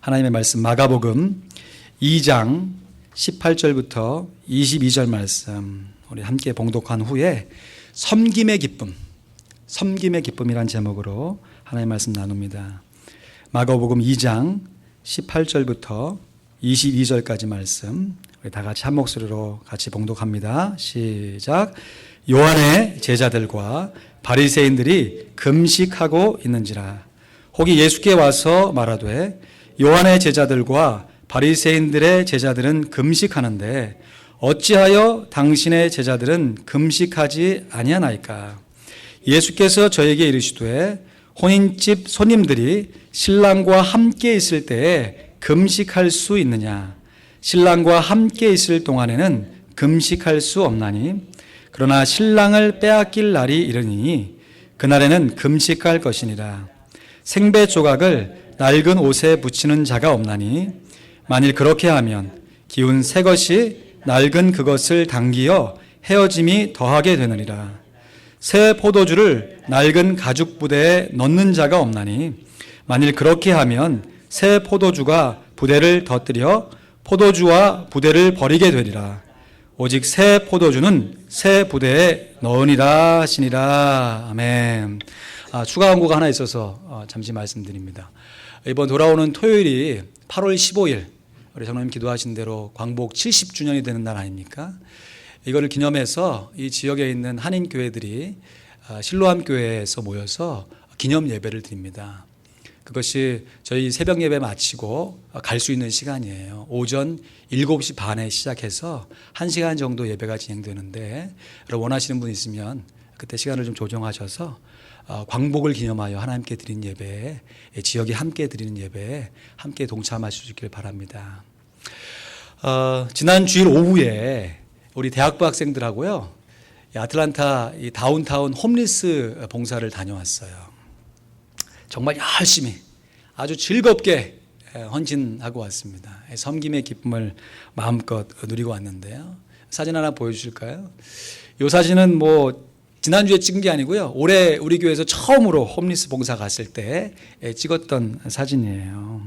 하나님의 말씀 마가복음 2장 18절부터 22절 말씀 우리 함께 봉독한 후에 섬김의 기쁨이란 제목으로 하나님의 말씀 나눕니다. 마가복음 2장 18절부터 22절까지 말씀 우리 다 같이 한 목소리로 같이 봉독합니다. 시작. 요한의 제자들과 바리새인들이 금식하고 있는지라. 혹이 예수께 와서 말하되 요한의 제자들과 바리새인들의 제자들은 금식하는데 어찌하여 당신의 제자들은 금식하지 아니하나이까. 예수께서 저에게 이르시되 혼인집 손님들이 신랑과 함께 있을 때에 금식할 수 있느냐. 신랑과 함께 있을 동안에는 금식할 수 없나니 그러나 신랑을 빼앗길 날이 이르니 그날에는 금식할 것이니라. 생배 조각을 낡은 옷에 붙이는 자가 없나니 만일 그렇게 하면 기운 새 것이 낡은 그것을 당기어 헤어짐이 더하게 되느니라. 새 포도주를 낡은 가죽 부대에 넣는 자가 없나니 만일 그렇게 하면 새 포도주가 부대를 더뜨려 포도주와 부대를 버리게 되리라. 오직 새 포도주는 새 부대에 넣으니라 하시니라. 아멘. 추가 광고가 하나 있어서 잠시 말씀드립니다. 이번 돌아오는 토요일이 8월 15일 우리 장로님 기도하신 대로 광복 70주년이 되는 날 아닙니까? 이거를 기념해서 이 지역에 있는 한인 교회들이 실로암 교회에서 모여서 기념 예배를 드립니다. 그것이 저희 새벽 예배 마치고 갈 수 있는 시간이에요. 오전 7시 반에 시작해서 1시간 정도 예배가 진행되는데 원하시는 분 있으면 그때 시간을 좀 조정하셔서 광복을 기념하여 하나님께 드린 예배에, 지역이 함께 드리는 예배에 함께 동참하시길 바랍니다. 지난 주일 오후에 우리 대학부 학생들하고요, 아틀란타 이 다운타운 홈리스 봉사를 다녀왔어요. 정말 열심히 아주 즐겁게 헌신하고 왔습니다. 섬김의 기쁨을 마음껏 누리고 왔는데요. 사진 하나 보여주실까요? 이 사진은 지난주에 찍은 게 아니고요. 올해 우리 교회에서 처음으로 홈리스 봉사 갔을 때 찍었던 사진이에요.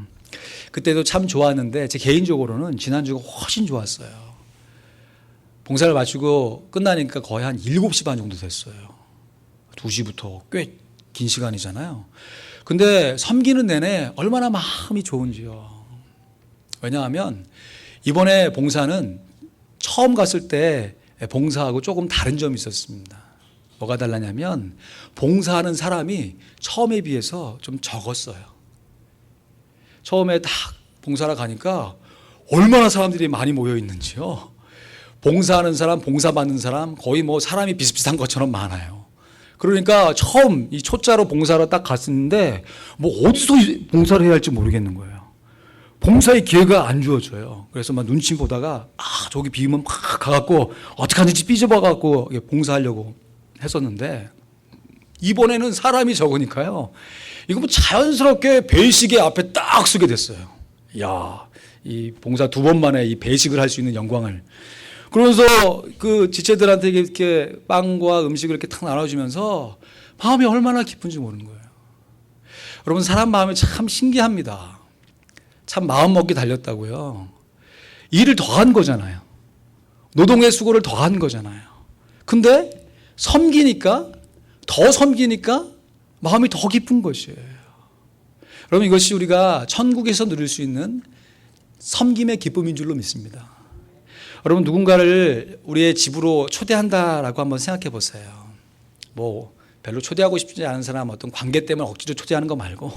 그때도 참 좋았는데 제 개인적으로는 지난주가 훨씬 좋았어요. 봉사를 마치고 끝나니까 거의 한 7시 반 정도 됐어요. 2시부터 꽤 긴 시간이잖아요. 근데 섬기는 내내 얼마나 마음이 좋은지요. 왜냐하면 이번에 봉사는 처음 갔을 때 봉사하고 조금 다른 점이 있었습니다. 뭐가 달라냐면 봉사하는 사람이 처음에 비해서 좀 적었어요. 처음에 딱 봉사하러 가니까 얼마나 사람들이 많이 모여 있는지요. 봉사하는 사람, 봉사받는 사람 거의 사람이 비슷비슷한 것처럼 많아요. 그러니까 처음 이 초짜로 봉사하러 딱 갔는데 어디서 봉사를 해야 할지 모르겠는 거예요. 봉사의 기회가 안 주어져요. 그래서 막 눈치 보다가 저기 비우면 막 가갖고 어떻게 하는지 삐져봐갖고 봉사하려고 했었는데 이번에는 사람이 적으니까요. 이거 자연스럽게 배식의 앞에 딱 서게 됐어요. 야, 이 봉사 2번 만에 이 배식을 할 수 있는 영광을. 그러면서 그 지체들한테 이렇게 빵과 음식을 이렇게 탁 나눠주면서 마음이 얼마나 기쁜지 모르는 거예요. 여러분, 사람 마음이 참 신기합니다. 참 마음 먹기 달렸다고요. 일을 더한 거잖아요. 노동의 수고를 더한 거잖아요. 근데 섬기니까 마음이 더 기쁜 것이에요. 여러분, 이것이 우리가 천국에서 누릴 수 있는 섬김의 기쁨인 줄로 믿습니다. 여러분, 누군가를 우리의 집으로 초대한다라고 한번 생각해 보세요. 별로 초대하고 싶지 않은 사람 어떤 관계 때문에 억지로 초대하는 거 말고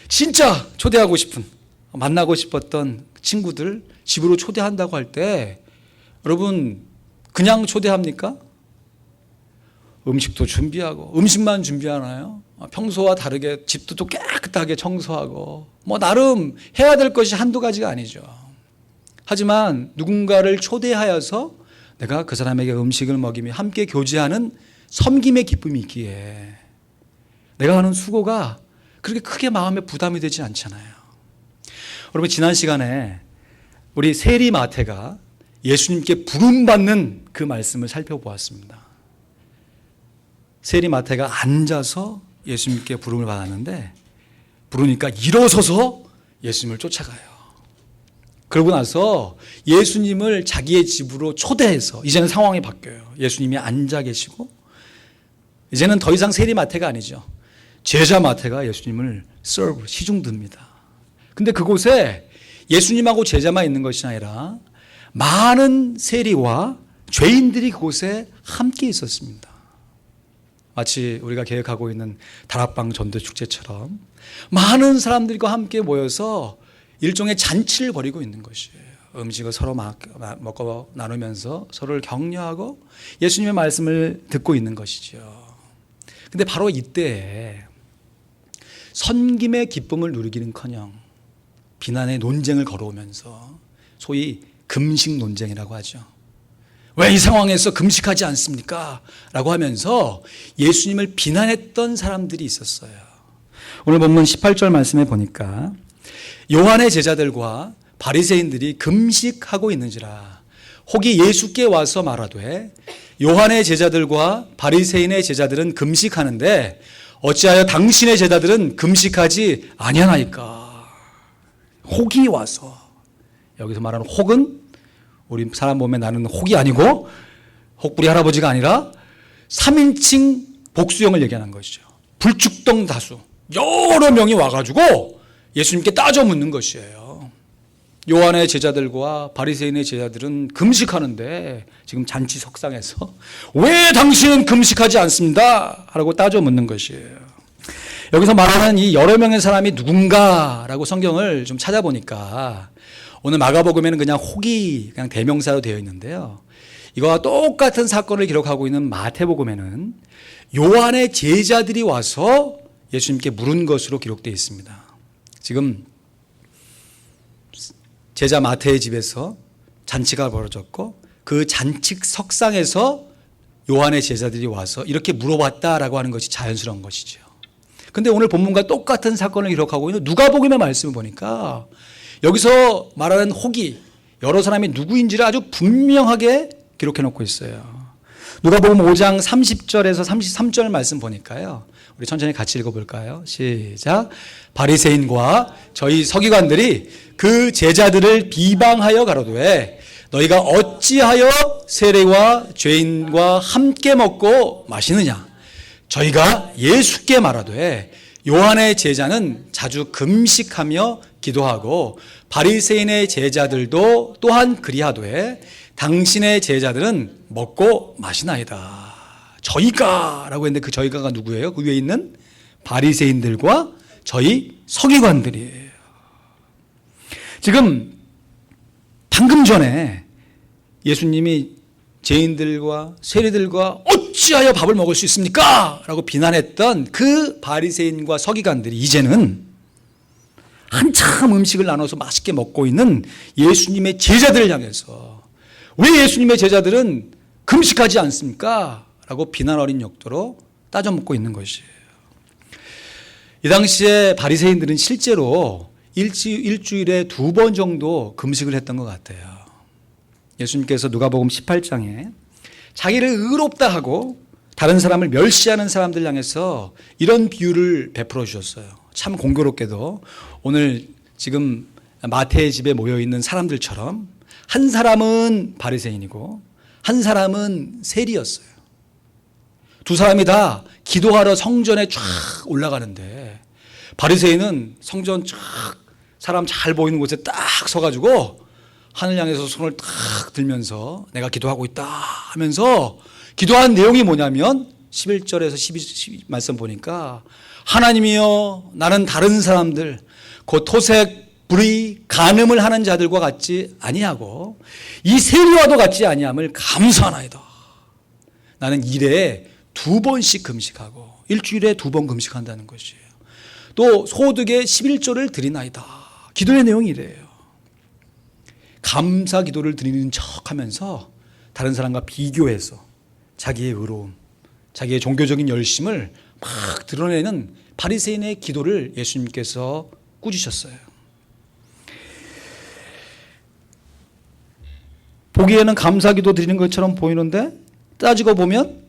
진짜 초대하고 싶은, 만나고 싶었던 친구들 집으로 초대한다고 할 때 여러분 그냥 초대합니까? 음식도 준비하고, 음식만 준비하나요? 평소와 다르게 집도 또 깨끗하게 청소하고 나름 해야 될 것이 한두 가지가 아니죠. 하지만 누군가를 초대하여서 내가 그 사람에게 음식을 먹이며 함께 교제하는 섬김의 기쁨이 있기에 내가 하는 수고가 그렇게 크게 마음에 부담이 되지 않잖아요. 여러분, 지난 시간에 우리 세리 마태가 예수님께 부름받는 그 말씀을 살펴보았습니다. 세리 마태가 앉아서 예수님께 부름을 받았는데 부르니까 일어서서 예수님을 쫓아가요. 그러고 나서 예수님을 자기의 집으로 초대해서 이제는 상황이 바뀌어요. 예수님이 앉아 계시고 이제는 더 이상 세리 마태가 아니죠. 제자 마태가 예수님을 시중 듭니다. 근데 그곳에 예수님하고 제자만 있는 것이 아니라 많은 세리와 죄인들이 그곳에 함께 있었습니다. 마치 우리가 계획하고 있는 다락방 전도축제처럼 많은 사람들과 함께 모여서 일종의 잔치를 벌이고 있는 것이에요. 음식을 서로 먹고 나누면서 서로를 격려하고 예수님의 말씀을 듣고 있는 것이죠. 근데 바로 이때에 섬김의 기쁨을 누리기는커녕 비난의 논쟁을 걸어오면서 소위 금식 논쟁이라고 하죠. 왜 이 상황에서 금식하지 않습니까? 라고 하면서 예수님을 비난했던 사람들이 있었어요. 오늘 본문 18절 말씀에 보니까 요한의 제자들과 바리새인들이 금식하고 있는지라 혹이 예수께 와서 말하되 요한의 제자들과 바리새인의 제자들은 금식하는데 어찌하여 당신의 제자들은 금식하지 아니하나이까. 혹이 와서, 여기서 말하는 혹은 우리 사람 보면 나는 혹이 아니고 혹부리 할아버지가 아니라 3인칭 복수형을 얘기하는 것이죠. 불축동 다수 여러 명이 와가지고 예수님께 따져 묻는 것이에요. 요한의 제자들과 바리새인의 제자들은 금식하는데 지금 잔치 석상에서 왜 당신은 금식하지 않습니다? 라고 따져 묻는 것이에요. 여기서 말하는 이 여러 명의 사람이 누군가라고 성경을 좀 찾아보니까 오늘 마가복음에는 그냥 혹이 그냥 대명사로 되어 있는데요. 이거와 똑같은 사건을 기록하고 있는 마태복음에는 요한의 제자들이 와서 예수님께 물은 것으로 기록되어 있습니다. 지금 제자 마태의 집에서 잔치가 벌어졌고 그 잔치 석상에서 요한의 제자들이 와서 이렇게 물어봤다라고 하는 것이 자연스러운 것이죠. 근데 오늘 본문과 똑같은 사건을 기록하고 있는 누가복음의 말씀을 보니까 여기서 말하는 혹이 여러 사람이 누구인지를 아주 분명하게 기록해 놓고 있어요. 누가복음 5장 30절에서 33절 말씀 보니까요. 우리 천천히 같이 읽어볼까요? 시작. 바리새인과 저희 서기관들이 그 제자들을 비방하여 가로되 너희가 어찌하여 세리와 죄인과 함께 먹고 마시느냐? 저희가 예수께 말하되 요한의 제자는 자주 금식하며 기도하고 바리새인의 제자들도 또한 그리하되 당신의 제자들은 먹고 마시나이다. 저희가 라고 했는데 그 저희가가 누구예요? 그 위에 있는 바리새인들과 저희 서기관들이에요. 지금 방금 전에 예수님이 죄인들과 세리들과 어찌하여 밥을 먹을 수 있습니까? 라고 비난했던 그 바리새인과 서기관들이 이제는 한참 음식을 나눠서 맛있게 먹고 있는 예수님의 제자들을 향해서 왜 예수님의 제자들은 금식하지 않습니까? 라고 비난 어린 역도로 따져 묻고 있는 것이에요. 이 당시에 바리새인들은 실제로 일주일에 2번 정도 금식을 했던 것 같아요. 예수님께서 누가복음 18장에 자기를 의롭다 하고 다른 사람을 멸시하는 사람들 향해서 이런 비유를 베풀어 주셨어요. 참 공교롭게도 오늘 지금 마태의 집에 모여있는 사람들처럼 한 사람은 바리새인이고 한 사람은 세리였어요. 두 사람이 다 기도하러 성전에 쫙 올라가는데 바리새인은 성전 쫙 사람 잘 보이는 곳에 딱 서가지고 하늘 향해서 손을 딱 들면서 내가 기도하고 있다 하면서 기도한 내용이 뭐냐면 11절에서 12 말씀 보니까 하나님이여 나는 다른 사람들 곧 토색, 불의, 간음을 하는 자들과 같지 아니하고 이 세리와도 같지 아니함을 감사하나이다. 나는 일에 2번씩 금식하고 일주일에 2번 금식한다는 것이에요. 또 소득의 11조를 드리나이다. 기도의 내용이 이래요. 감사 기도를 드리는 척하면서 다른 사람과 비교해서 자기의 의로움, 자기의 종교적인 열심을 막 드러내는 바리새인의 기도를 예수님께서 꾸짖으셨어요. 보기에는 감사 기도 드리는 것처럼 보이는데 따지고 보면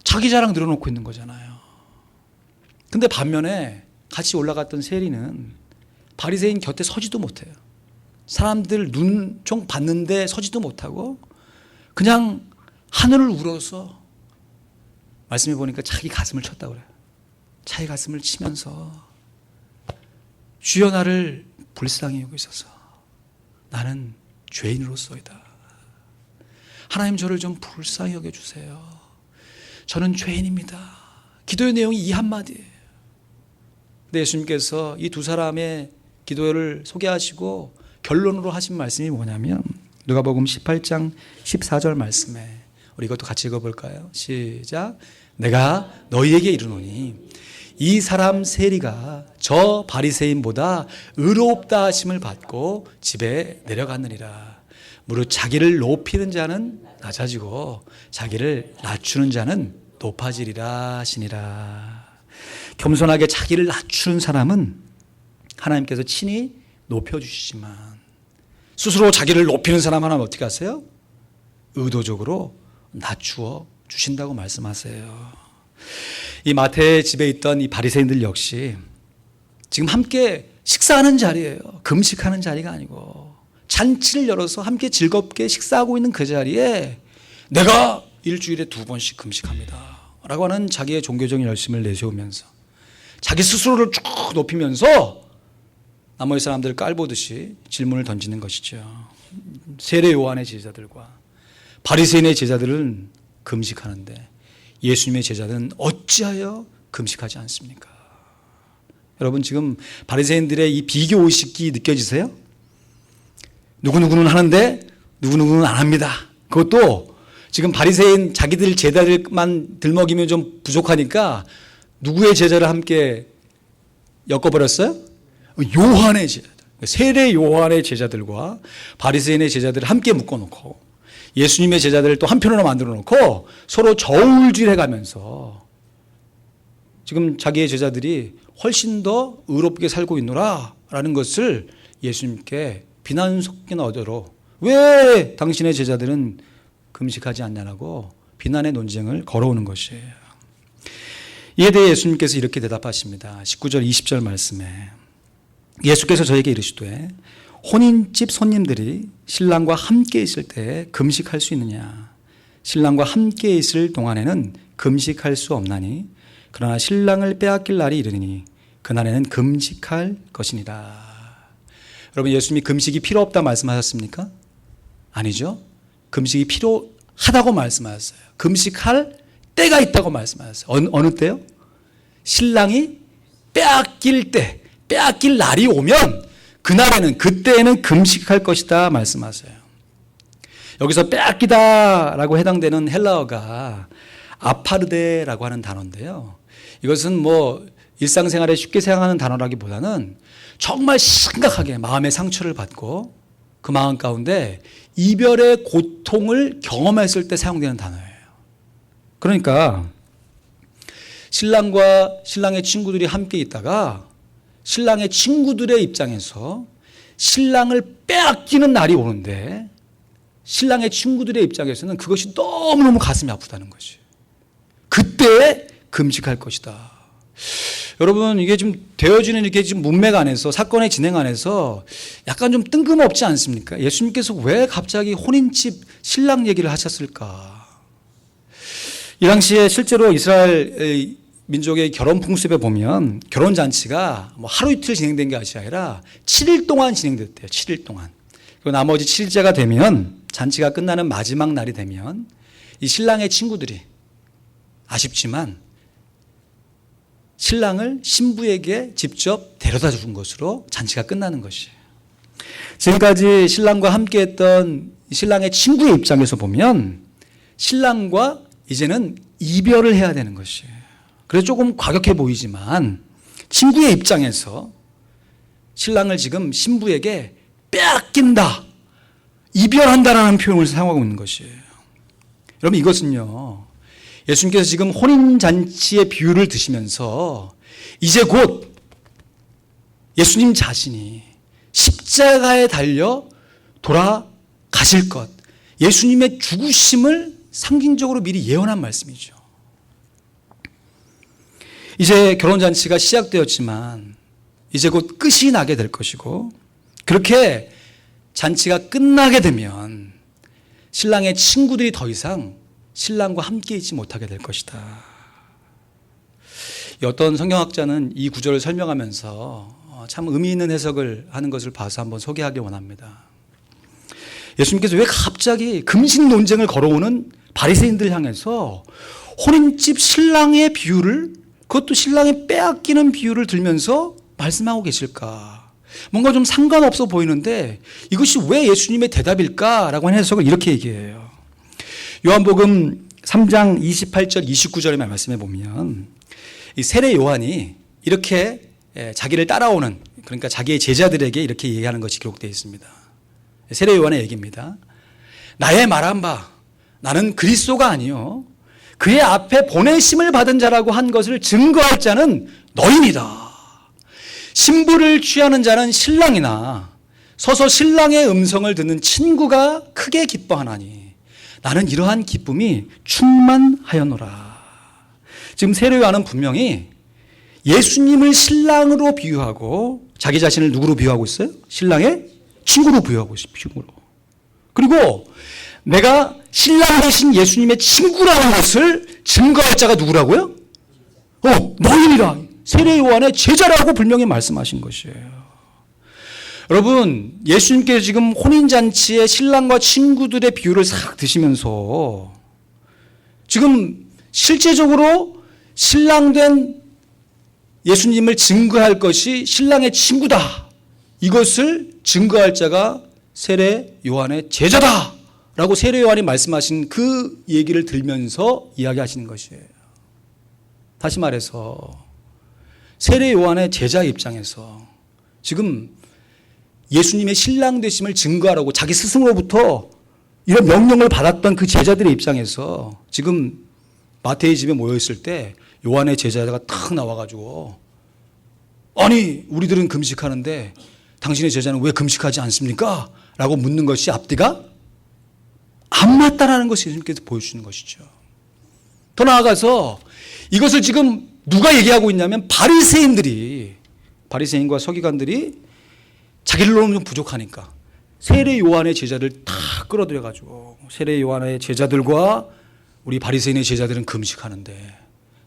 자기 자랑 늘어놓고 있는 거잖아요. 근데 반면에 같이 올라갔던 세리는 바리새인 곁에 서지도 못해요. 사람들 눈총 봤는데 서지도 못하고 그냥 하늘을 우러서 말씀해 보니까 자기 가슴을 쳤다고 그래요. 자기 가슴을 치면서 주여 나를 불쌍히 여기소서 나는 죄인으로서이다. 하나님 저를 좀 불쌍히 여겨주세요. 저는 죄인입니다. 기도의 내용이 이 한마디예요. 근데 예수님께서 이 두 사람의 기도를 소개하시고 결론으로 하신 말씀이 뭐냐면 누가복음 18장 14절 말씀에 우리 이것도 같이 읽어볼까요? 시작. 내가 너희에게 이르노니 이 사람 세리가 저 바리새인보다 의롭다 하심을 받고 집에 내려갔느니라. 무릇 자기를 높이는 자는 낮아지고 자기를 낮추는 자는 높아지리라 하시니라. 겸손하게 자기를 낮추는 사람은 하나님께서 친히 높여주시지만 스스로 자기를 높이는 사람 하나는 어떻게 하세요? 의도적으로 낮추어 주신다고 말씀하세요. 이 마태의 집에 있던 이 바리새인들 역시 지금 함께 식사하는 자리예요. 금식하는 자리가 아니고 잔치를 열어서 함께 즐겁게 식사하고 있는 그 자리에 내가 일주일에 2번씩 금식합니다 라고 하는 자기의 종교적인 열심을 내세우면서 자기 스스로를 쭉 높이면서 나머지 사람들을 깔보듯이 질문을 던지는 것이죠. 세례 요한의 제자들과 바리새인의 제자들은 금식하는데 예수님의 제자들은 어찌하여 금식하지 않습니까? 여러분 지금 바리새인들의 이 비교 의식이 느껴지세요? 누구누구는 하는데 누구누구는 안 합니다. 그것도 지금 바리새인 자기들 제자들만 들먹이면 좀 부족하니까 누구의 제자를 함께 엮어버렸어요? 요한의 제자들, 세례 요한의 제자들과 바리새인의 제자들을 함께 묶어놓고 예수님의 제자들을 또 한편으로 만들어 놓고 서로 저울질해가면서 지금 자기의 제자들이 훨씬 더 의롭게 살고 있노라 라는 것을 예수님께 비난 섞인 어조로 왜 당신의 제자들은 금식하지 않냐라고 비난의 논쟁을 걸어오는 것이에요. 이에 대해 예수님께서 이렇게 대답하십니다. 19절 20절 말씀에 예수께서 저에게 이르시되 혼인집 손님들이 신랑과 함께 있을 때 금식할 수 있느냐? 신랑과 함께 있을 동안에는 금식할 수 없나니 그러나 신랑을 빼앗길 날이 이르니 그날에는 금식할 것이니라. 여러분 예수님이 금식이 필요 없다 말씀하셨습니까? 아니죠. 금식이 필요하다고 말씀하셨어요. 금식할 때가 있다고 말씀하셨어요. 어느 때요? 신랑이 빼앗길 때, 빼앗길 날이 오면 그때에는 금식할 것이다 말씀하세요. 여기서 빼앗기다라고 해당되는 헬라어가 아파르데라고 하는 단어인데요. 이것은 뭐 일상생활에 쉽게 사용하는 단어라기보다는 정말 심각하게 마음의 상처를 받고 그 마음 가운데 이별의 고통을 경험했을 때 사용되는 단어예요. 그러니까 신랑과 신랑의 친구들이 함께 있다가 신랑의 친구들의 입장에서 신랑을 빼앗기는 날이 오는데 신랑의 친구들의 입장에서는 그것이 너무너무 가슴이 아프다는 것이. 그때 금식할 것이다. 여러분 이게 지금 되어지는 이게 지금 문맥 안에서 사건의 진행 안에서 약간 좀 뜬금없지 않습니까? 예수님께서 왜 갑자기 혼인집 신랑 얘기를 하셨을까? 이 당시에 실제로 이스라엘 민족의 결혼 풍습에 보면 결혼 잔치가 뭐 하루 이틀 진행된 게 아니라 7일 동안 진행됐대요. 7일 동안. 그리고 나머지 7일째가 되면 잔치가 끝나는 마지막 날이 되면 이 신랑의 친구들이 아쉽지만 신랑을 신부에게 직접 데려다 준 것으로 잔치가 끝나는 것이에요. 지금까지 신랑과 함께 했던 신랑의 친구의 입장에서 보면 신랑과 이제는 이별을 해야 되는 것이에요. 그래서 조금 과격해 보이지만 친구의 입장에서 신랑을 지금 신부에게 빼앗긴다, 이별한다라는 표현을 사용하고 있는 것이에요. 여러분 이것은요 예수님께서 지금 혼인잔치의 비유를 드시면서 이제 곧 예수님 자신이 십자가에 달려 돌아가실 것, 예수님의 죽으심을 상징적으로 미리 예언한 말씀이죠. 이제 결혼잔치가 시작되었지만 이제 곧 끝이 나게 될 것이고, 그렇게 잔치가 끝나게 되면 신랑의 친구들이 더 이상 신랑과 함께 있지 못하게 될 것이다. 어떤 성경학자는 이 구절을 설명하면서 참 의미 있는 해석을 하는 것을 봐서 한번 소개하기 원합니다. 예수님께서 왜 갑자기 금식 논쟁을 걸어오는 바리새인들 향해서 혼인집 신랑의 비유를, 그것도 신랑이 빼앗기는 비유를 들면서 말씀하고 계실까? 뭔가 좀 상관없어 보이는데 이것이 왜 예수님의 대답일까라고 하는 해석을 이렇게 얘기해요. 요한복음 3장 28절 29절에 말씀해 보면 이 세례 요한이 이렇게 자기를 따라오는, 그러니까 자기의 제자들에게 이렇게 얘기하는 것이 기록되어 있습니다. 세례 요한의 얘기입니다. 나의 말한 바 나는 그리스도가 아니요 그의 앞에 보내심을 받은 자라고 한 것을 증거할 자는 너희니라. 신부를 취하는 자는 신랑이나 서서 신랑의 음성을 듣는 친구가 크게 기뻐하나니 나는 이러한 기쁨이 충만하였노라. 지금 세례 요한은 분명히 예수님을 신랑으로 비유하고 자기 자신을 누구로 비유하고 있어요? 신랑의 친구로 비유하고 있어요. 친구로. 그리고 내가 신랑 대신 예수님의 친구라는 것을 증거할 자가 누구라고요? 너희니라. 세례 요한의 제자라고 분명히 말씀하신 것이에요. 여러분, 예수님께서 지금 혼인잔치에 신랑과 친구들의 비유를 싹 드시면서 지금 실제적으로 신랑된 예수님을 증거할 것이 신랑의 친구다. 이것을 증거할 자가 세례 요한의 제자다. 라고 세례 요한이 말씀하신 그 얘기를 들면서 이야기하시는 것이에요. 다시 말해서 세례 요한의 제자 입장에서 지금 예수님의 신랑 되심을 증거하라고 자기 스승으로부터 이런 명령을 받았던 그 제자들의 입장에서 지금 마태의 집에 모여있을 때 요한의 제자가 탁 나와가지고 아니 우리들은 금식하는데 당신의 제자는 왜 금식하지 않습니까? 라고 묻는 것이 앞뒤가 안 맞다라는 것을 예수님께서 보여주시는 것이죠. 더 나아가서 이것을 지금 누가 얘기하고 있냐면 바리새인과 서기관들이 자기들로는 좀 부족하니까 세례 요한의 제자들 다 끌어들여가지고 세례 요한의 제자들과 우리 바리새인의 제자들은 금식하는데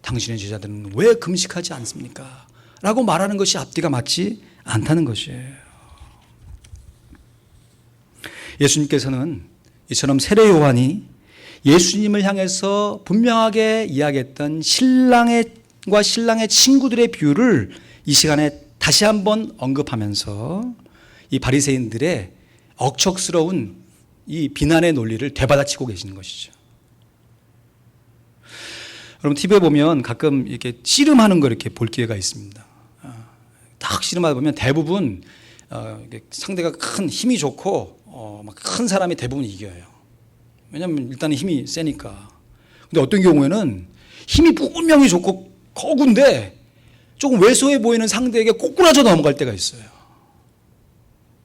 당신의 제자들은 왜 금식하지 않습니까? 라고 말하는 것이 앞뒤가 맞지 않다는 것이에요. 예수님께서는 이처럼 세례 요한이 예수님을 향해서 분명하게 이야기했던 신랑과 신랑의 친구들의 비유를 이 시간에 다시 한번 언급하면서 이 바리새인들의 억척스러운 이 비난의 논리를 되받아치고 계시는 것이죠. 여러분 TV에 보면 가끔 이렇게 씨름하는 거 이렇게 볼 기회가 있습니다. 딱 씨름하다 보면 대부분 상대가 큰 힘이 좋고 큰 사람이 대부분 이겨요. 왜냐하면 일단은 힘이 세니까. 근데 어떤 경우에는 힘이 분명히 좋고 거구인데 조금 왜소해 보이는 상대에게 꼬꾸라져 넘어갈 때가 있어요.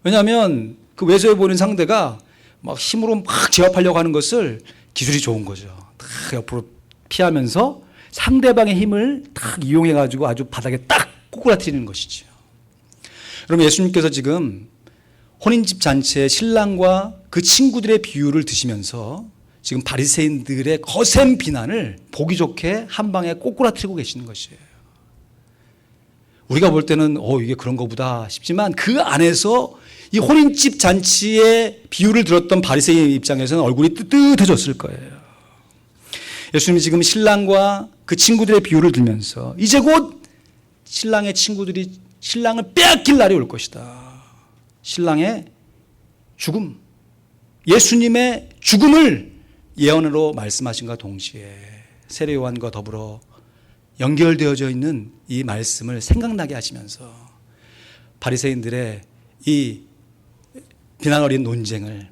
왜냐하면 그 왜소해 보이는 상대가 막 힘으로 막 제압하려고 하는 것을 기술이 좋은 거죠. 딱 옆으로 피하면서 상대방의 힘을 딱 이용해가지고 아주 바닥에 딱 꼬꾸라뜨리는 것이죠. 그럼 예수님께서 지금 혼인집 잔치에 신랑과 그 친구들의 비유를 드시면서 지금 바리새인들의 거센 비난을 보기 좋게 한 방에 꼬꾸라뜨리고 계시는 것이에요. 우리가 볼 때는 이게 그런 거보다 싶지만 그 안에서 이 혼인집 잔치의 비유를 들었던 바리새인 입장에서는 얼굴이 뜨뜻해졌을 거예요. 예수님이 지금 신랑과 그 친구들의 비유를 들면서 이제 곧 신랑의 친구들이 신랑을 빼앗길 날이 올 것이다. 신랑의 죽음, 예수님의 죽음을 예언으로 말씀하신과 동시에 세례 요한과 더불어 연결되어져 있는 이 말씀을 생각나게 하시면서 바리새인들의 이 비난 어린 논쟁을,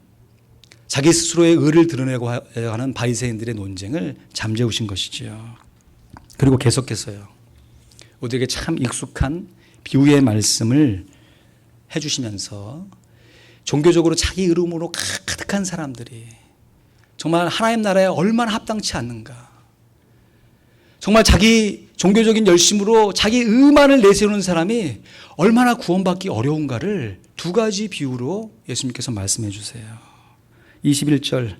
자기 스스로의 의를 드러내고 하는 바리새인들의 논쟁을 잠재우신 것이지요. 그리고 계속해서요, 우리에게 참 익숙한 비유의 말씀을 해주시면서 종교적으로 자기 이름으로 가득한 사람들이 정말 하나님 나라에 얼마나 합당치 않는가, 정말 자기 종교적인 열심으로 자기 의만을 내세우는 사람이 얼마나 구원받기 어려운가를 두 가지 비유로 예수님께서 말씀해 주세요. 21절,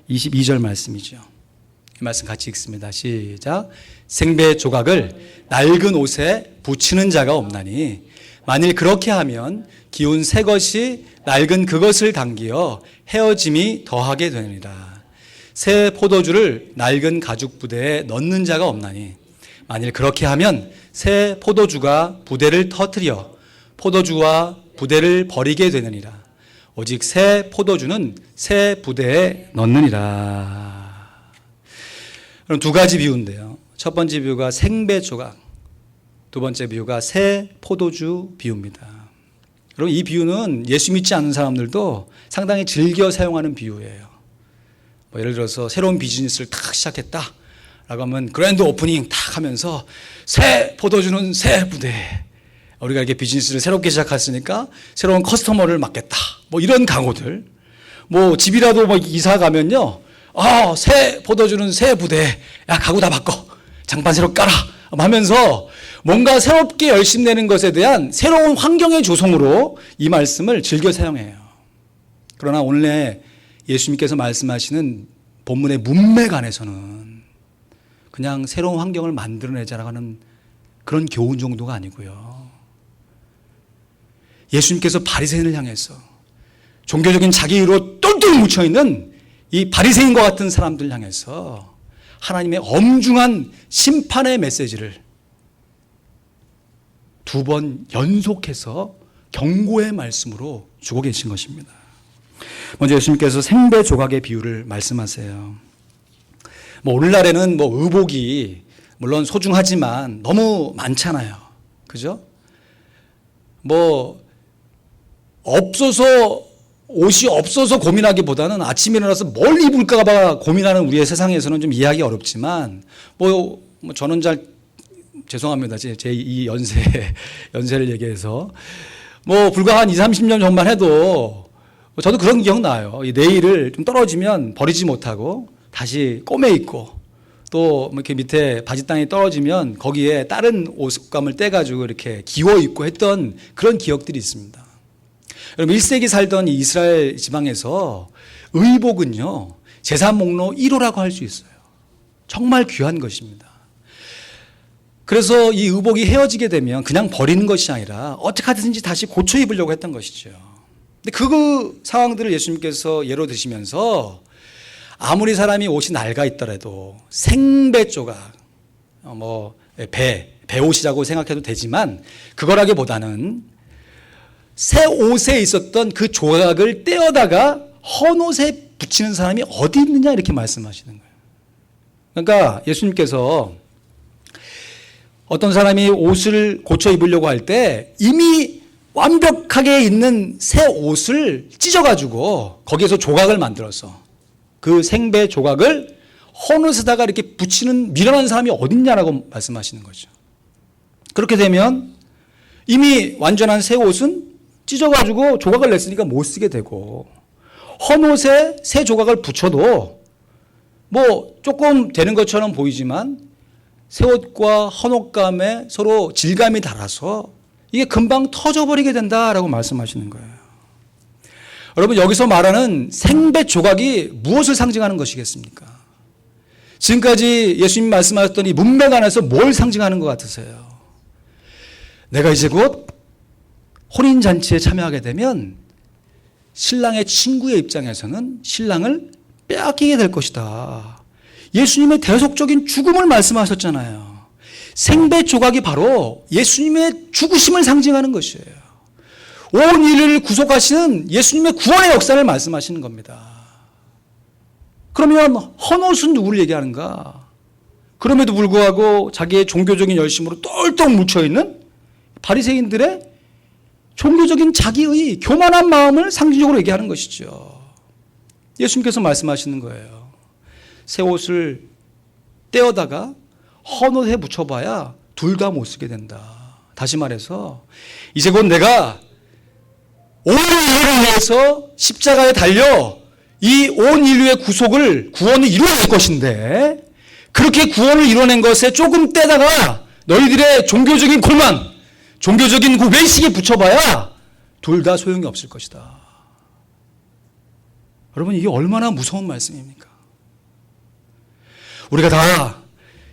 22절 말씀이죠. 이 말씀 같이 읽습니다. 시작. 생배 조각을 낡은 옷에 붙이는 자가 없나니 만일 그렇게 하면 기운 새 것이 낡은 그것을 당기어 헤어짐이 더하게 되느니라. 새 포도주를 낡은 가죽 부대에 넣는 자가 없나니 만일 그렇게 하면 새 포도주가 부대를 터뜨려 포도주와 부대를 버리게 되느니라. 오직 새 포도주는 새 부대에 넣느니라. 그럼 두 가지 비유인데요. 첫 번째 비유가 생배 조각, 두 번째 비유가 새 포도주 비유입니다. 여러분, 이 비유는 예수 믿지 않는 사람들도 상당히 즐겨 사용하는 비유예요. 예를 들어서 새로운 비즈니스를 탁 시작했다 라고 하면 그랜드 오프닝 탁 하면서 새 포도주는 새 부대, 우리가 이렇게 비즈니스를 새롭게 시작했으니까 새로운 커스터머를 맡겠다, 이런 강호들. 집이라도 이사 가면요, 새 포도주는 새 부대, 야 가구 다 바꿔, 장판 새로 깔아 하면서 뭔가 새롭게 열심 내는 것에 대한 새로운 환경의 조성으로 이 말씀을 즐겨 사용해요. 그러나 오늘 예수님께서 말씀하시는 본문의 문맥 안에서는 그냥 새로운 환경을 만들어내자라고 하는 그런 교훈 정도가 아니고요. 예수님께서 바리새인을 향해서 종교적인 자기의로 똘똘 묻혀있는 이 바리새인과 같은 사람들 향해서 하나님의 엄중한 심판의 메시지를 두 번 연속해서 경고의 말씀으로 주고 계신 것입니다. 먼저 예수님께서 생배 조각의 비유를 말씀하세요. 오늘날에는 의복이 물론 소중하지만 너무 많잖아요. 그죠? 옷이 없어서 고민하기보다는 아침에 일어나서 뭘 입을까 고민하는 우리의 세상에서는 좀 이해하기 어렵지만, 저는 죄송합니다. 제 이 연세를 얘기해서. 불과 한 20, 30년 전만 해도 저도 그런 기억 나요. 이 네일을 좀 떨어지면 버리지 못하고 다시 꼬매 입고, 또 이렇게 밑에 바지 땅이 떨어지면 거기에 다른 옷감을 떼가지고 이렇게 기워 입고 했던 그런 기억들이 있습니다. 여러분, 1세기 살던 이 이스라엘 지방에서 의복은요, 재산 목록 1호라고 할 수 있어요. 정말 귀한 것입니다. 그래서 이 의복이 헤어지게 되면 그냥 버리는 것이 아니라 어떻게 하든지 다시 고쳐 입으려고 했던 것이죠. 근데 그 상황들을 예수님께서 예로 드시면서 아무리 사람이 옷이 낡아 있더라도 생배 조각, 배옷이라고 생각해도 되지만 그거라기보다는 새 옷에 있었던 그 조각을 떼어다가 헌옷에 붙이는 사람이 어디 있느냐 이렇게 말씀하시는 거예요. 그러니까 예수님께서 어떤 사람이 옷을 고쳐 입으려고 할 때 이미 완벽하게 있는 새 옷을 찢어가지고 거기에서 조각을 만들어서 그 생배 조각을 헌옷에다가 이렇게 붙이는 미련한 사람이 어딨냐라고 말씀하시는 거죠. 그렇게 되면 이미 완전한 새 옷은 찢어가지고 조각을 냈으니까 못 쓰게 되고, 헌옷에 새 조각을 붙여도 조금 되는 것처럼 보이지만 새 옷과 헌옷감에 서로 질감이 달아서 이게 금방 터져버리게 된다라고 말씀하시는 거예요. 여러분, 여기서 말하는 생배 조각이 무엇을 상징하는 것이겠습니까? 지금까지 예수님 말씀하셨던 이 문맥 안에서 뭘 상징하는 것 같으세요? 내가 이제 곧 혼인잔치에 참여하게 되면 신랑의 친구의 입장에서는 신랑을 빼앗기게 될 것이다. 예수님의 대속적인 죽음을 말씀하셨잖아요. 생배 조각이 바로 예수님의 죽으심을 상징하는 것이에요. 온 인류를 구속하시는 예수님의 구원의 역사를 말씀하시는 겁니다. 그러면 헌옷은 누구를 얘기하는가? 그럼에도 불구하고 자기의 종교적인 열심으로 똘똘 묻혀있는 바리새인들의 종교적인 자기의 교만한 마음을 상징적으로 얘기하는 것이죠. 예수님께서 말씀하시는 거예요. 새 옷을 떼어다가 헌옷에 묻혀봐야 둘 다 못 쓰게 된다. 다시 말해서 이제 곧 내가 온 인류를 위해서 십자가에 달려 이 온 인류의 구원을 이루어낼 것인데, 그렇게 구원을 이뤄낸 것에 조금 떼다가 너희들의 종교적인 고만, 종교적인 그 외식에 붙여봐야 둘 다 소용이 없을 것이다. 여러분, 이게 얼마나 무서운 말씀입니까? 우리가 다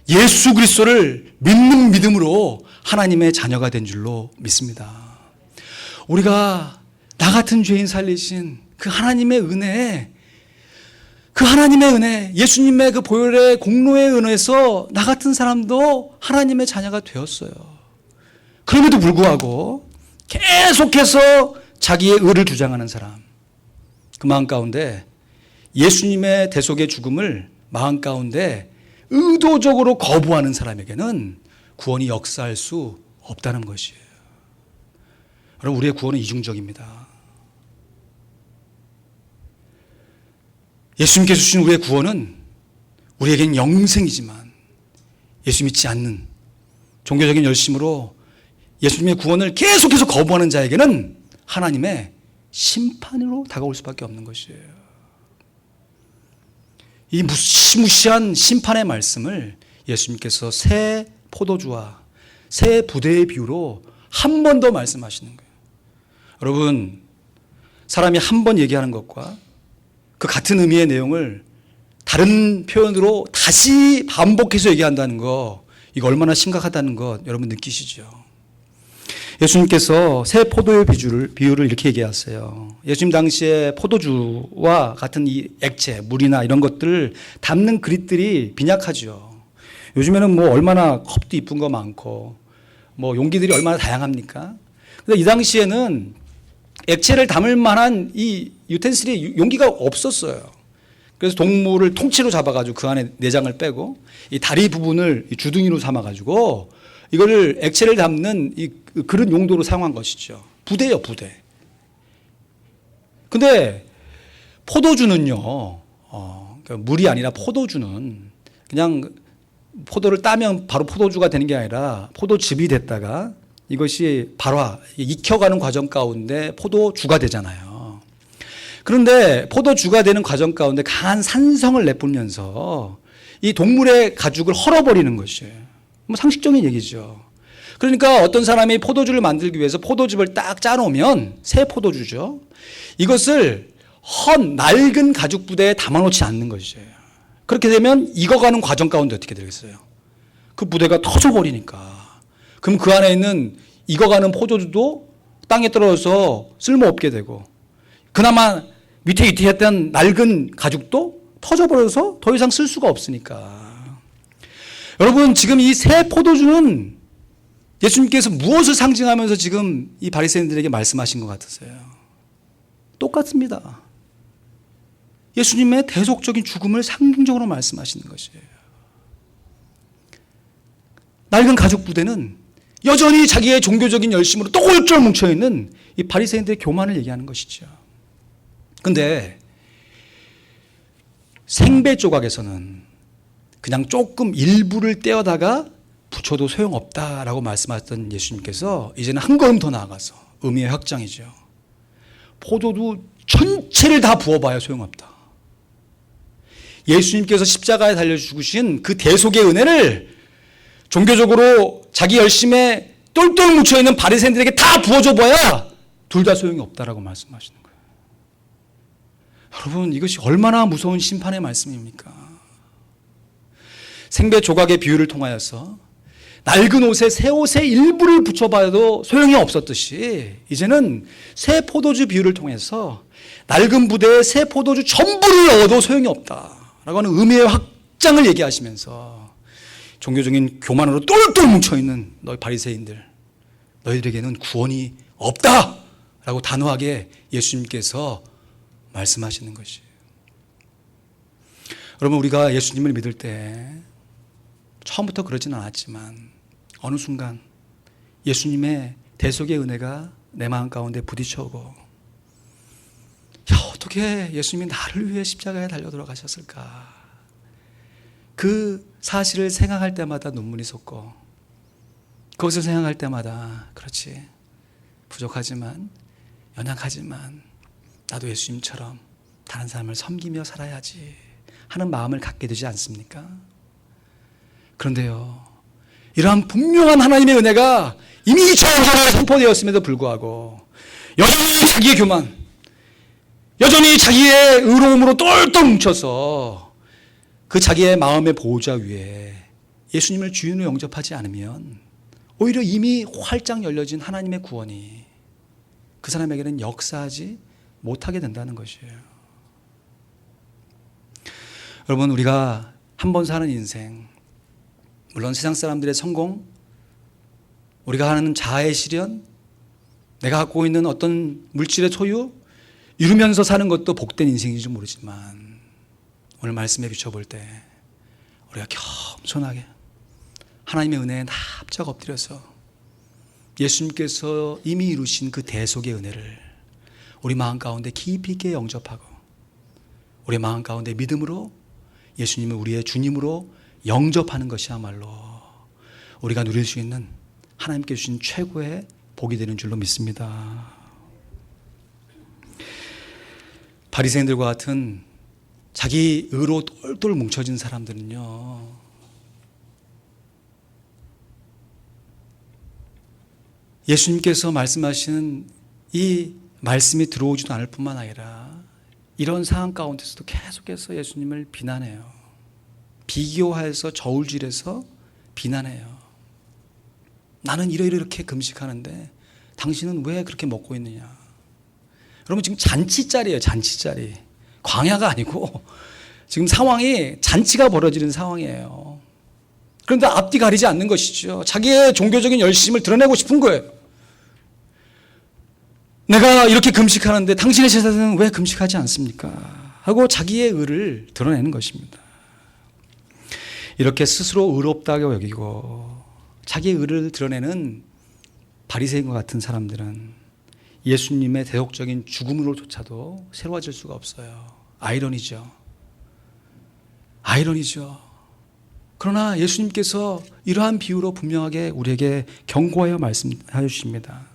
예수 그리스도를 믿는 믿음으로 하나님의 자녀가 된 줄로 믿습니다. 우리가 나 같은 죄인 살리신 그 하나님의 은혜에, 그 하나님의 은혜, 예수님의 그 보혈의 공로에 은혜에서 나 같은 사람도 하나님의 자녀가 되었어요. 그럼에도 불구하고 계속해서 자기의 의를 주장하는 사람, 그 마음 가운데 예수님의 대속의 죽음을 마음 가운데 의도적으로 거부하는 사람에게는 구원이 역사할 수 없다는 것이에요. 여러분, 우리의 구원은 이중적입니다. 예수님께서 주신 우리의 구원은 우리에겐 영생이지만 예수 믿지 않는 종교적인 열심으로 예수님의 구원을 계속해서 거부하는 자에게는 하나님의 심판으로 다가올 수밖에 없는 것이에요. 이 무시무시한 심판의 말씀을 예수님께서 새 포도주와 새 부대의 비유로 한 번 더 말씀하시는 거예요. 여러분, 사람이 한 번 얘기하는 것과 그 같은 의미의 내용을 다른 표현으로 다시 반복해서 얘기한다는 거, 이거 얼마나 심각하다는 것 여러분 느끼시죠? 예수님께서 새 포도의 비유를 이렇게 얘기하세요. 예수님 당시에 포도주와 같은 이 액체, 물이나 이런 것들을 담는 그릇들이 빈약하죠. 요즘에는 뭐 얼마나 컵도 이쁜 거 많고 뭐 용기들이 얼마나 다양합니까? 근데 이 당시에는 액체를 담을 만한 이 유텐실이 용기가 없었어요. 그래서 동물을 통째로 잡아가지고 그 안에 내장을 빼고 이 다리 부분을 주둥이로 삼아가지고 이거를 액체를 담는 이 그릇 용도로 사용한 것이죠. 부대요, 부대. 근데 포도주는요, 그러니까 물이 아니라 포도주는 그냥 포도를 따면 바로 포도주가 되는 게 아니라 포도즙이 됐다가 이것이 발화, 익혀가는 과정 가운데 포도주가 되잖아요. 그런데 포도주가 되는 과정 가운데 강한 산성을 내뿜으면서 이 동물의 가죽을 헐어버리는 것이에요. 뭐 상식적인 얘기죠. 그러니까 어떤 사람이 포도주를 만들기 위해서 포도즙을 딱 짜놓으면 새 포도주죠. 이것을 낡은 가죽 부대에 담아놓지 않는 것이에요. 그렇게 되면 익어가는 과정 가운데 어떻게 되겠어요? 그 부대가 터져버리니까. 그럼 그 안에 있는 익어가는 포도주도 땅에 떨어져서 쓸모없게 되고, 그나마 밑에 위태했던 낡은 가죽도 터져버려서 더 이상 쓸 수가 없으니까. 여러분, 지금 이 새 포도주는 예수님께서 무엇을 상징하면서 지금 이 바리새인들에게 말씀하신 것 같으세요? 똑같습니다. 예수님의 대속적인 죽음을 상징적으로 말씀하시는 것이에요. 낡은 가죽 부대는 여전히 자기의 종교적인 열심으로 똘똘 뭉쳐있는 이 바리새인들의 교만을 얘기하는 것이죠. 그런데 생배 조각에서는 그냥 조금 일부를 떼어다가 붙여도 소용없다라고 말씀하셨던 예수님께서 이제는 한 걸음 더 나아가서 의미의 확장이죠. 포도도 전체를 다 부어봐야 소용없다. 예수님께서 십자가에 달려 죽으신 그 대속의 은혜를 종교적으로 자기 열심에 똘똘 뭉쳐있는 바리새인들에게 다 부어줘봐야 둘 다 소용이 없다라고 말씀하시는 거예요. 여러분, 이것이 얼마나 무서운 심판의 말씀입니까? 생배 조각의 비유를 통하여서 낡은 옷에 새 옷의 일부를 붙여봐도 소용이 없었듯이 이제는 새 포도주 비유를 통해서 낡은 부대에 새 포도주 전부를 넣어도 소용이 없다라고 하는 의미의 확장을 얘기하시면서 종교적인 교만으로 똘똘 뭉쳐있는 너희 바리새인들, 너희들에게는 구원이 없다라고 단호하게 예수님께서 말씀하시는 것이에요. 여러분, 우리가 예수님을 믿을 때 처음부터 그러지는 않았지만 어느 순간 예수님의 대속의 은혜가 내 마음 가운데 부딪혀오고, 어떻게 예수님이 나를 위해 십자가에 달려 돌아가셨을까? 그 사실을 생각할 때마다 눈물이 솟고, 그것을 생각할 때마다 그렇지, 부족하지만 연약하지만 나도 예수님처럼 다른 사람을 섬기며 살아야지 하는 마음을 갖게 되지 않습니까? 그런데요, 이러한 분명한 하나님의 은혜가 이미 저절로 선포되었음에도 불구하고 여전히 자기의 교만, 여전히 자기의 의로움으로 똘똘 뭉쳐서 그 자기의 마음의 보호자 위에 예수님을 주인으로 영접하지 않으면 오히려 이미 활짝 열려진 하나님의 구원이 그 사람에게는 역사하지 못하게 된다는 것이에요. 여러분, 우리가 한 번 사는 인생, 물론 세상 사람들의 성공, 우리가 하는 자아의 실현, 내가 갖고 있는 어떤 물질의 소유, 이루면서 사는 것도 복된 인생인지 모르지만 오늘 말씀에 비춰볼 때 우리가 겸손하게 하나님의 은혜에 납작 엎드려서 예수님께서 이미 이루신 그 대속의 은혜를 우리 마음 가운데 깊이 있게 영접하고 우리 마음 가운데 믿음으로 예수님을 우리의 주님으로 영접하는 것이야말로 우리가 누릴 수 있는 하나님께 주신 최고의 복이 되는 줄로 믿습니다. 바리새인들과 같은 자기 의로 똘똘 뭉쳐진 사람들은요, 예수님께서 말씀하시는 이 말씀이 들어오지도 않을 뿐만 아니라 이런 상황 가운데서도 계속해서 예수님을 비난해요. 비교해서 저울질해서 비난해요. 나는 이렇게 금식하는데 당신은 왜 그렇게 먹고 있느냐. 여러분, 지금 잔치자리예요. 잔치자리. 광야가 아니고 지금 상황이 잔치가 벌어지는 상황이에요. 그런데 앞뒤 가리지 않는 것이죠. 자기의 종교적인 열심을 드러내고 싶은 거예요. 내가 이렇게 금식하는데 당신의 제자들은 왜 금식하지 않습니까? 하고 자기의 의를 드러내는 것입니다. 이렇게 스스로 의롭다고 여기고 자기의 의를 드러내는 바리새인과 같은 사람들은 예수님의 대속적인 죽음으로조차도 새로워질 수가 없어요. 아이러니죠. 아이러니죠. 그러나 예수님께서 이러한 비유로 분명하게 우리에게 경고하여 말씀하여 주십니다.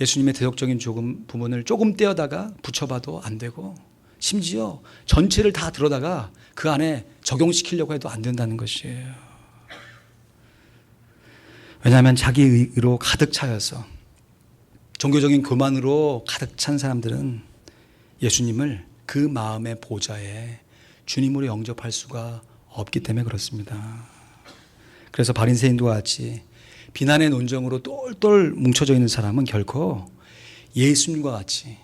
예수님의 대속적인 죽음 부분을 조금 떼어다가 붙여봐도 안 되고 심지어 전체를 다 들어다가 그 안에 적용시키려고 해도 안 된다는 것이에요. 왜냐하면 자기 의로 가득 차여서 종교적인 교만으로 가득 찬 사람들은 예수님을 그 마음의 보좌에 주님으로 영접할 수가 없기 때문에 그렇습니다. 그래서 바리새인과 같이 비난의 논정으로 똘똘 뭉쳐져 있는 사람은 결코 예수님과 같이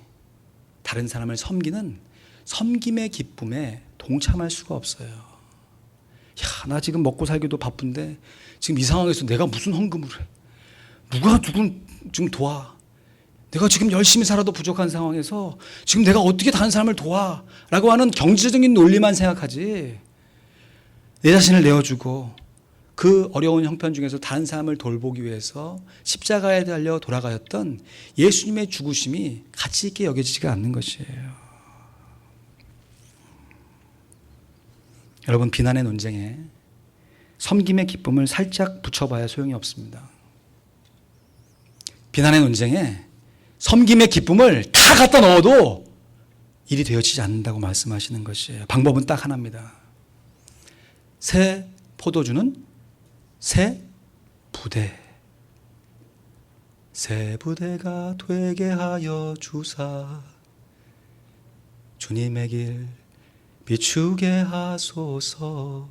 다른 사람을 섬기는 섬김의 기쁨에 동참할 수가 없어요. 야, 나 지금 먹고 살기도 바쁜데 지금 이 상황에서 내가 무슨 헌금을 해? 누가 누굴 좀 도와? 내가 지금 열심히 살아도 부족한 상황에서 지금 내가 어떻게 다른 사람을 도와? 라고 하는 경제적인 논리만 생각하지, 내 자신을 내어주고 그 어려운 형편 중에서 다른 사람을 돌보기 위해서 십자가에 달려 돌아가셨던 예수님의 죽으심이 가치 있게 여겨지지가 않는 것이에요. 여러분, 비난의 논쟁에 섬김의 기쁨을 살짝 붙여봐야 소용이 없습니다. 비난의 논쟁에 섬김의 기쁨을 다 갖다 넣어도 일이 되어지지 않는다고 말씀하시는 것이에요. 방법은 딱 하나입니다. 새 포도주는 새 부대, 새 부대가 되게 하여 주사 주님의 길 비추게 하소서.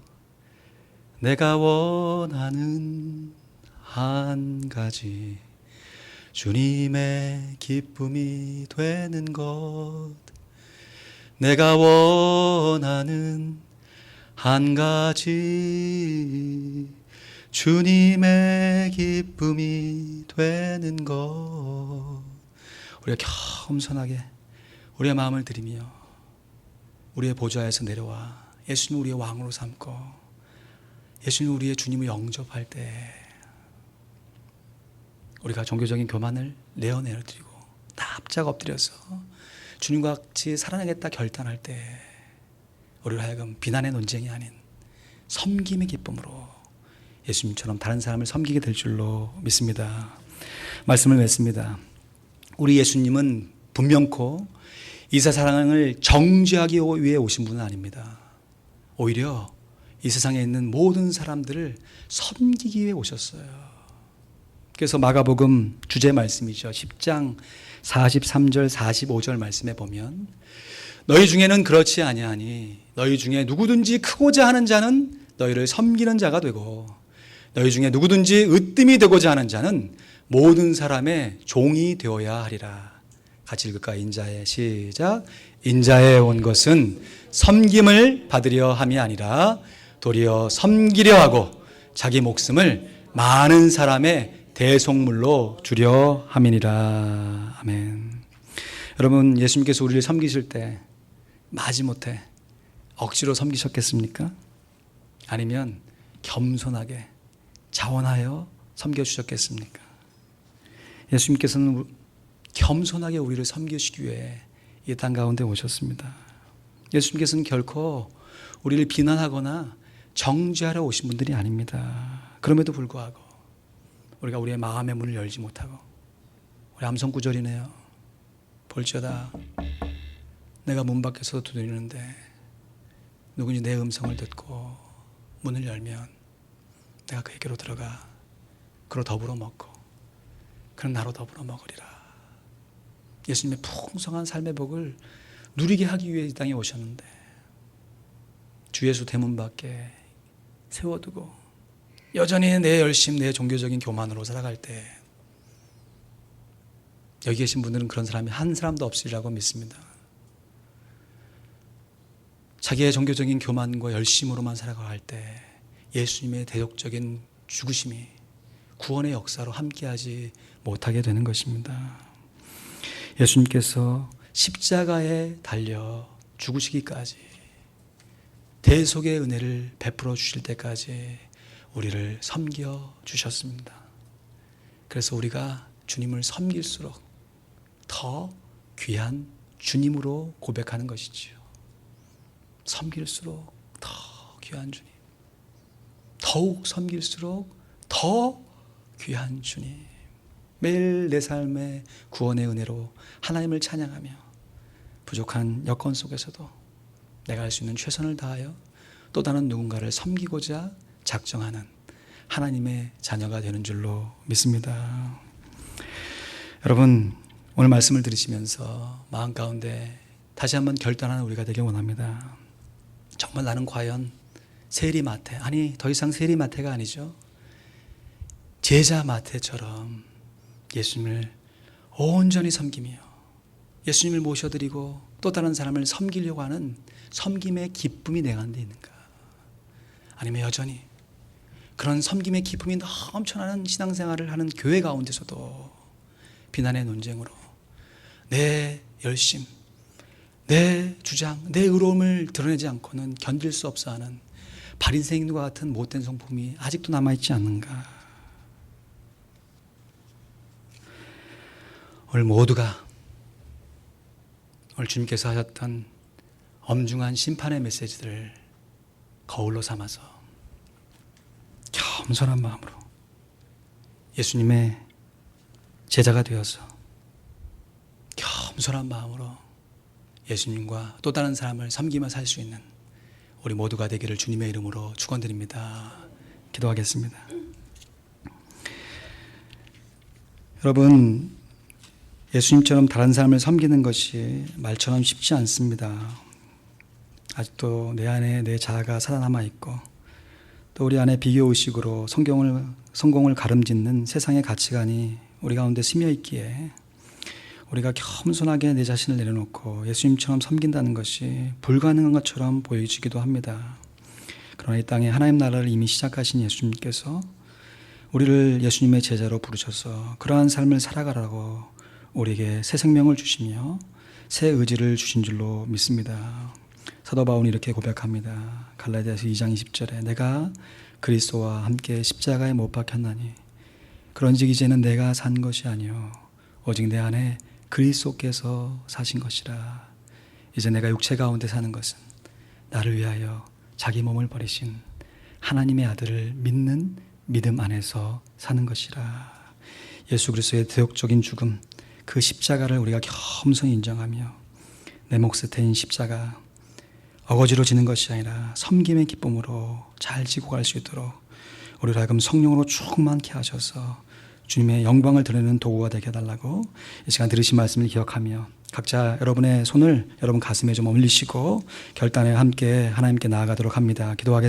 내가 원하는 한 가지, 주님의 기쁨이 되는 것. 내가 원하는 한 가지, 주님의 기쁨이 되는 것. 우리가 겸손하게 우리의 마음을 드리며 우리의 보좌에서 내려와 예수님 우리의 왕으로 삼고 예수님 우리의 주님을 영접할 때 우리가 종교적인 교만을 내어내드리고 납작 엎드려서 주님과 같이 살아나겠다 결단할 때 우리로 하여금 비난의 논쟁이 아닌 섬김의 기쁨으로 예수님처럼 다른 사람을 섬기게 될 줄로 믿습니다. 말씀을 맺습니다. 우리 예수님은 분명코 이사사랑을 정죄하기 위해 오신 분은 아닙니다. 오히려 이 세상에 있는 모든 사람들을 섬기기 위해 오셨어요. 그래서 마가복음 주제 말씀이죠. 10장 43절 45절 말씀에 보면 너희 중에는 그렇지 아니하니 너희 중에 누구든지 크고자 하는 자는 너희를 섬기는 자가 되고 너희 중에 누구든지 으뜸이 되고자 하는 자는 모든 사람의 종이 되어야 하리라. 같이 읽을까? 인자에 시작. 인자에 온 것은 섬김을 받으려 함이 아니라 도리어 섬기려 하고 자기 목숨을 많은 사람의 대속물로 주려 함이니라. 아멘. 여러분, 예수님께서 우리를 섬기실 때 마지못해 억지로 섬기셨겠습니까? 아니면 겸손하게 자원하여 섬겨주셨겠습니까? 예수님께서는 겸손하게 우리를 섬기시기 위해 이 땅 가운데 오셨습니다. 예수님께서는 결코 우리를 비난하거나 정죄하러 오신 분들이 아닙니다. 그럼에도 불구하고 우리가 우리의 마음의 문을 열지 못하고 우리 암송 구절이네요. 볼지어다 내가 문 밖에서 두드리는데 누구니 내 음성을 듣고 문을 열면 내가 그에게로 들어가 그로 더불어 먹고 그는 나로 더불어 먹으리라. 예수님의 풍성한 삶의 복을 누리게 하기 위해 이 땅에 오셨는데 주 예수 대문 밖에 세워두고 여전히 내 열심, 내 종교적인 교만으로 살아갈 때 여기 계신 분들은 그런 사람이 한 사람도 없으리라고 믿습니다. 자기의 종교적인 교만과 열심으로만 살아갈 때 예수님의 대속적인 죽으심이 구원의 역사로 함께하지 못하게 되는 것입니다. 예수님께서 십자가에 달려 죽으시기까지 대속의 은혜를 베풀어 주실 때까지 우리를 섬겨 주셨습니다. 그래서 우리가 주님을 섬길수록 더 귀한 주님으로 고백하는 것이지요. 섬길수록 더 귀한 주님, 더욱 섬길수록 더 귀한 주님. 매일 내 삶의 구원의 은혜로 하나님을 찬양하며 부족한 여건 속에서도 내가 할 수 있는 최선을 다하여 또 다른 누군가를 섬기고자 작정하는 하나님의 자녀가 되는 줄로 믿습니다. 여러분, 오늘 말씀을 들으시면서 마음 가운데 다시 한번 결단하는 우리가 되길 원합니다. 정말 나는 과연 세리마태, 아니 더 이상 세리마태가 아니죠. 제자 마태처럼 예수님을 온전히 섬기며 예수님을 모셔드리고 또 다른 사람을 섬기려고 하는 섬김의 기쁨이 내 가운데 있는가? 아니면 여전히 그런 섬김의 기쁨이 넘쳐나는 신앙생활을 하는 교회 가운데서도 비난의 논쟁으로 내 열심, 내 주장, 내 의로움을 드러내지 않고는 견딜 수 없어 하는 바리새인과 같은 못된 성품이 아직도 남아있지 않는가? 오늘 모두가 오늘 주님께서 하셨던 엄중한 심판의 메시지들을 거울로 삼아서 겸손한 마음으로 예수님의 제자가 되어서 겸손한 마음으로 예수님과 또 다른 사람을 섬기며 살 수 있는 우리 모두가 되기를 주님의 이름으로 축원드립니다. 기도하겠습니다. 여러분, 예수님처럼 다른 사람을 섬기는 것이 말처럼 쉽지 않습니다. 아직도 내 안에 내 자아가 살아남아 있고 또 우리 안에 비교의식으로 성공을 가름짓는 세상의 가치관이 우리 가운데 스며 있기에 우리가 겸손하게 내 자신을 내려놓고 예수님처럼 섬긴다는 것이 불가능한 것처럼 보여지기도 합니다. 그러나 이 땅에 하나님 나라를 이미 시작하신 예수님께서 우리를 예수님의 제자로 부르셔서 그러한 삶을 살아가라고 우리에게 새 생명을 주시며 새 의지를 주신 줄로 믿습니다. 사도 바울은 이렇게 고백합니다. 갈라디아서 2장 20절에 내가 그리스도와 함께 십자가에 못 박혔나니 그런즉 이제는 내가 산 것이 아니요 오직 내 안에 그리스도께서 사신 것이라. 이제 내가 육체 가운데 사는 것은 나를 위하여 자기 몸을 버리신 하나님의 아들을 믿는 믿음 안에서 사는 것이라. 예수 그리스도의 대역적인 죽음, 그 십자가를 우리가 겸손히 인정하며 내 몫에 태인 십자가, 어거지로 지는 것이 아니라 섬김의 기쁨으로 잘 지고 갈 수 있도록 우리를 하여금 성령으로 충만케 하셔서 주님의 영광을 드리는 도구가 되게 해달라고 이 시간 들으신 말씀을 기억하며 각자 여러분의 손을 여러분 가슴에 좀 올리시고 결단에 함께 하나님께 나아가도록 합니다. 기도하겠습니다.